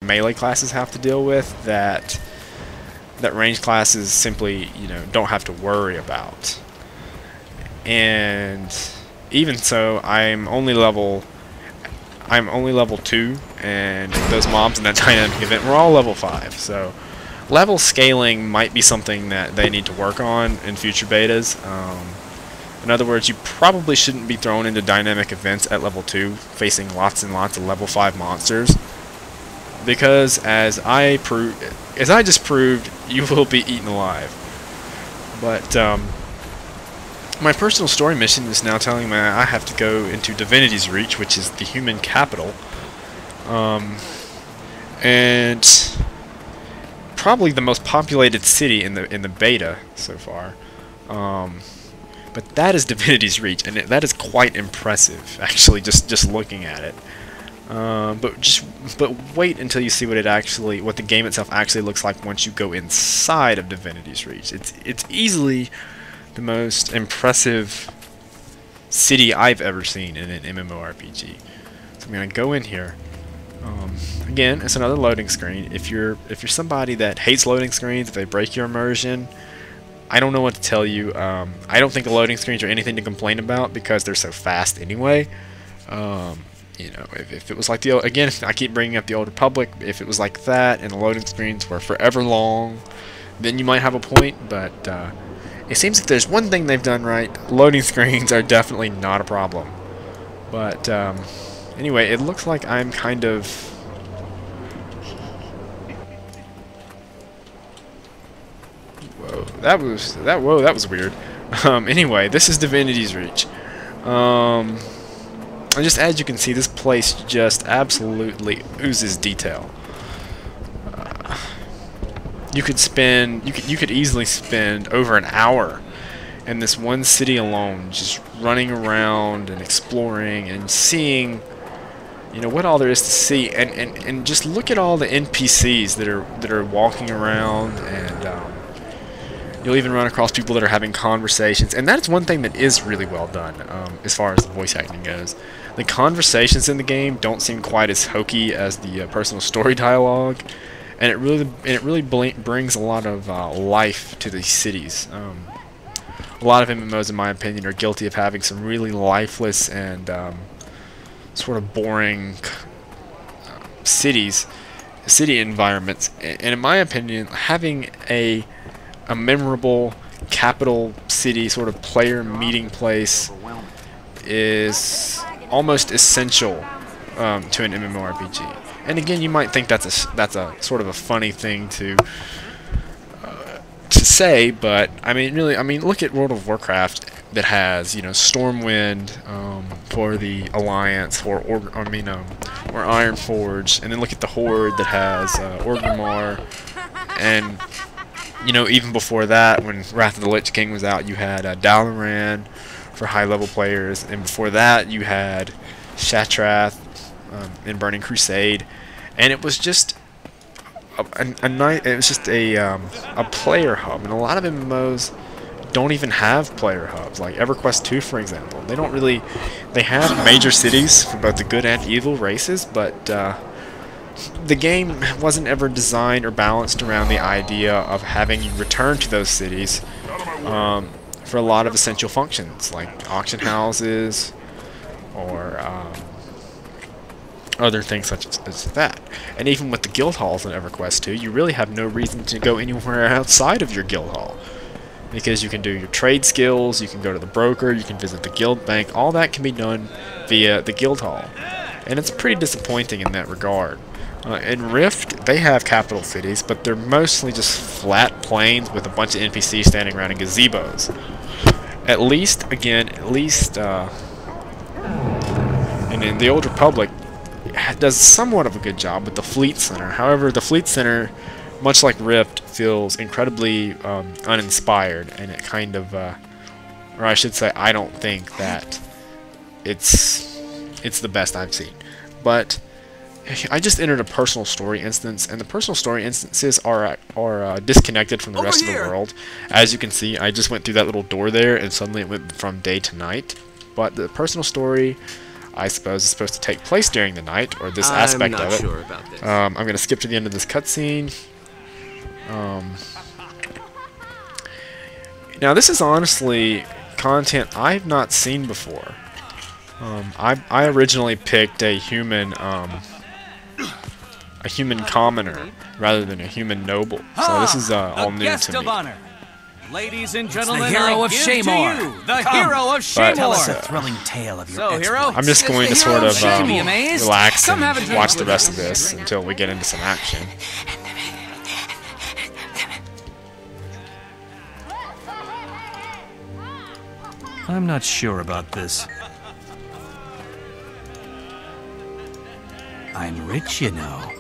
melee classes have to deal with that range classes simply, you know, don't have to worry about. And even so, I'm only level 2, and those mobs in that dynamic event were all level 5. So level scaling might be something that they need to work on in future betas. In other words, you probably shouldn't be thrown into dynamic events at level 2, facing lots and lots of level 5 monsters, because as I just proved, you will be eaten alive. But my personal story mission is now telling me I have to go into Divinity's Reach, which is the human capital, and probably the most populated city in the beta so far. But that is Divinity's Reach, and that is quite impressive, actually, just looking at it. But wait until you see what the game itself actually looks like once you go inside of Divinity's Reach. It's easily the most impressive city I've ever seen in an MMORPG. So I'm gonna go in here. Again, it's another loading screen. If you're somebody that hates loading screens, if they break your immersion, I don't know what to tell you. I don't think the loading screens are anything to complain about because they're so fast anyway. You know, if it was like again, I keep bringing up the Old Republic, if it was like that and the loading screens were forever long, then you might have a point, but it seems if there's one thing they've done right, loading screens are definitely not a problem. But anyway, it looks like I'm kind of... Whoa, that was weird. Anyway, this is Divinity's Reach. And just as you can see, this place just absolutely oozes detail. You could easily spend over an hour in this one city alone, just running around and exploring and seeing, you know, what all there is to see, and just look at all the NPCs that are walking around, and you'll even run across people that are having conversations, and that's one thing that is really well done as far as the voice acting goes. The conversations in the game don't seem quite as hokey as the personal story dialogue. And it really brings a lot of life to these cities. A lot of MMOs, in my opinion, are guilty of having some really lifeless and sort of boring city environments. And in my opinion, having a memorable capital city sort of player meeting place is almost essential to an MMORPG. And again, you might think that's a sort of a funny thing to say, but I mean, really, look at World of Warcraft that has, you know, Stormwind for the Alliance, or Ironforge, and then look at the Horde that has Orgrimmar, and you know, even before that, when Wrath of the Lich King was out, you had Dalaran for high-level players, and before that, you had Shatrath in Burning Crusade, and it was just a player hub. And a lot of MMOs don't even have player hubs, like EverQuest 2, for example. They have major cities for both the good and evil races, but the game wasn't ever designed or balanced around the idea of having you return to those cities for a lot of essential functions, like auction houses or other things such as that. And even with the guild halls in EverQuest 2, you really have no reason to go anywhere outside of your guild hall, because you can do your trade skills, you can go to the broker, you can visit the guild bank. All that can be done via the guild hall, and it's pretty disappointing in that regard. In Rift, they have capital cities, but they're mostly just flat plains with a bunch of NPCs standing around in gazebos. At least, and in the Old Republic, does somewhat of a good job with the Fleet Center. However, the Fleet Center, much like Rift, feels incredibly uninspired, and it kind of, or I should say, I don't think that it's the best I've seen. But I just entered a personal story instance, and the personal story instances are disconnected from the rest of the world. As you can see, I just went through that little door there, and suddenly it went from day to night. But the personal story, I suppose is supposed to take place during the night, or this aspect of it. Sure about this. I'm going to skip to the end of this cutscene. Now this is honestly content I've not seen before. I originally picked a human commoner rather than a human noble, so this is all new to me. Ladies and gentlemen, the hero of Shamor. The hero of Shamor. Tell us a thrilling tale of your hero. I'm just going to sort of relax and have a drink watch the with rest us. of this until we get into some action. I'm not sure about this. I'm rich, you know.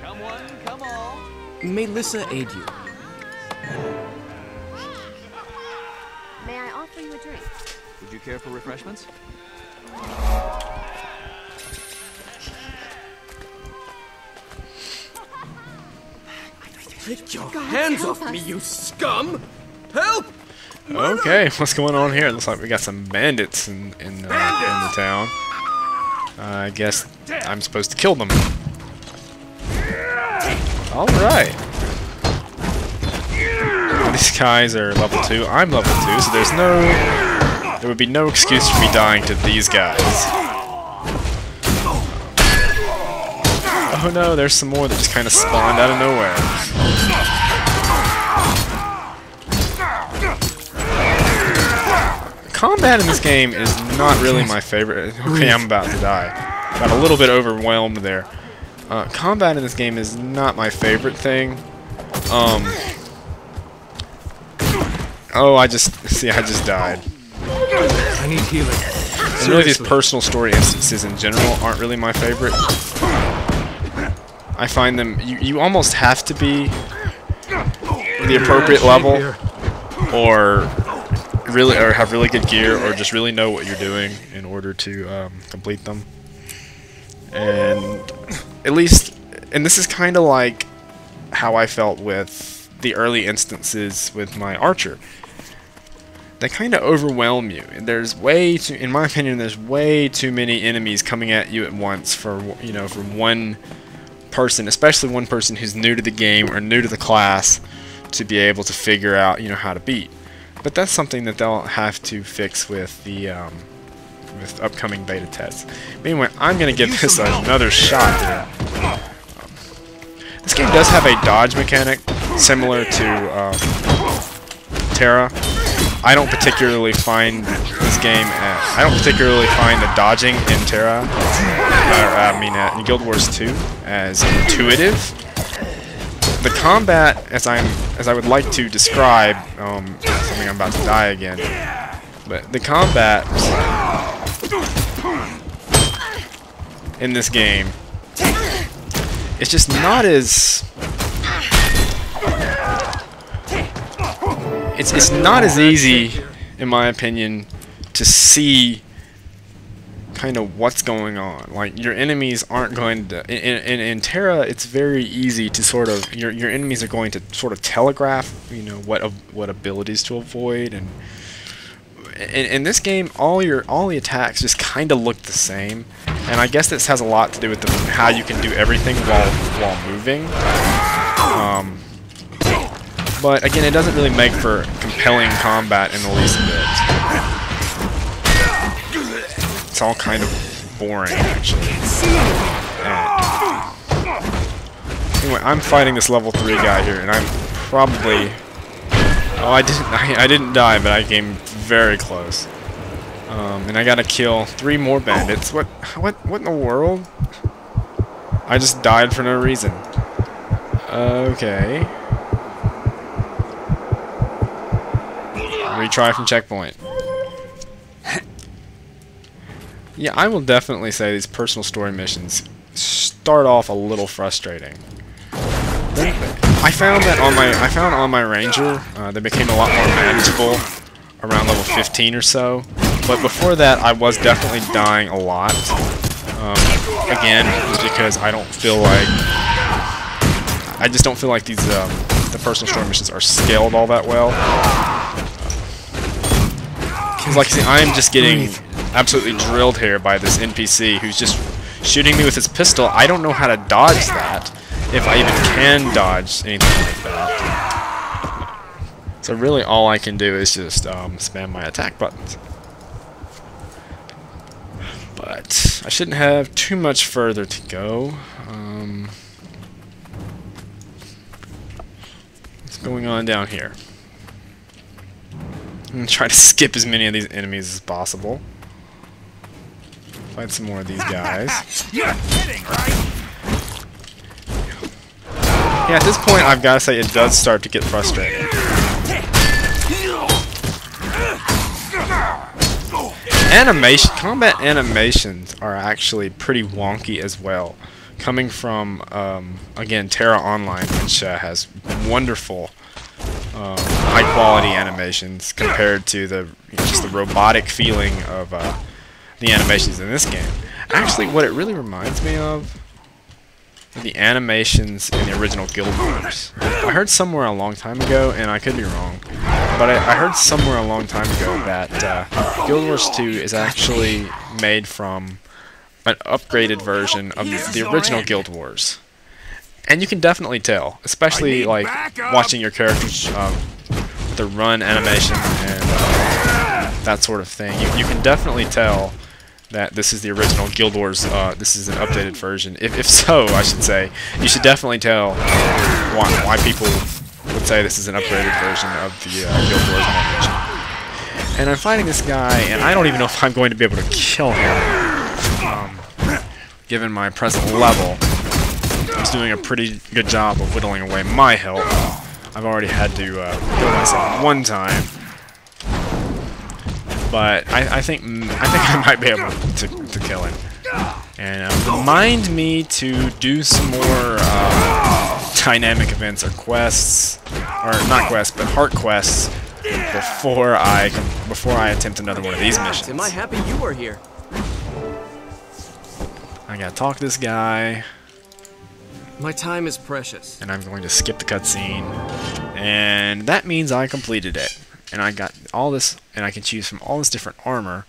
Come on, come on. May Lissa aid you? May I offer you a drink? Would you care for refreshments? Take your hands off me, you scum! Help! Okay, what's going on here? It looks like we got some bandits in the town. I guess I'm supposed to kill them. Alright. These guys are level 2. I'm level 2, so there would be no excuse for me dying to these guys. Oh no, there's some more that just kind of spawned out of nowhere. Combat in this game is not really my favorite. Okay, I'm about to die. Got a little bit overwhelmed there. Combat in this game is not my favorite thing. Oh, I just died. I need healing. And really, these personal story instances in general aren't really my favorite. I find them, you almost have to be the appropriate level, or have really good gear, or just really know what you're doing in order to complete them. And at least, and this is kind of like how I felt with the early instances with my archer. They kind of overwhelm you. And there's in my opinion, there's way too many enemies coming at you at once for one person, especially one person who's new to the game or new to the class, to be able to figure out how to beat. But that's something that they'll have to fix with the with upcoming beta tests. But anyway, I'm gonna give this another shot here. This game does have a dodge mechanic similar to Terra. I don't particularly find this game. I don't particularly find the dodging in Terra, in Guild Wars 2, as intuitive. The combat, as I would like to describe, something I'm about to die again. But the combat in this game, it's just not as. It's not as easy, in my opinion, to see kind of what's going on. Like, your enemies aren't going to... In Terra, it's very easy to sort of... Your enemies are going to sort of telegraph, what abilities to avoid. And in this game, all the attacks just kind of look the same. And I guess this has a lot to do with how you can do everything while moving. But again, it doesn't really make for compelling combat in the least bit. It's all kind of boring, actually. Anyway, I'm fighting this level 3 guy here, and I'm probably... Oh, I didn't die, but I came very close. And I gotta kill 3 more bandits. What in the world? I just died for no reason. Okay. Retry from checkpoint. Yeah, I will definitely say these personal story missions start off a little frustrating. I found on my ranger, they became a lot more manageable around level 15 or so. But before that, I was definitely dying a lot. Again, because I just don't feel like these the personal story missions are scaled all that well. Like, see, I'm just getting absolutely drilled here by this NPC who's just shooting me with his pistol. I don't know how to dodge that, if I even can dodge anything like that. So really all I can do is just spam my attack buttons. But I shouldn't have too much further to go. What's going on down here? I'm going to try to skip as many of these enemies as possible. Find some more of these guys. You're kidding, right? Yeah, at this point, I've got to say it does start to get frustrating. Combat animations are actually pretty wonky as well. Coming from, again, Terra Online, which has wonderful, high-quality animations compared to just the robotic feeling of the animations in this game. Actually, what it really reminds me of are the animations in the original Guild Wars. I heard somewhere a long time ago, and I could be wrong, but I heard somewhere a long time ago that Guild Wars 2 is actually made from an upgraded version of the original Guild Wars. And you can definitely tell, especially like watching your characters the run animation and that sort of thing. You can definitely tell that this is the original Guild Wars, this is an updated version. If so, I should say, you should definitely tell why people would say this is an upgraded version of the Guild Wars animation. And I'm fighting this guy, and I don't even know if I'm going to be able to kill him. Given my present level, he's doing a pretty good job of whittling away my health. I've already had to kill myself one time. But I think I might be able to kill him. And remind me to do some more dynamic events or quests, or not quests, but heart quests before I attempt another one of these missions. Am I happy you are here? I gotta talk to this guy. My time is precious. And I'm going to skip the cutscene, and that means I completed it. And I got all this, and I can choose from all this different armor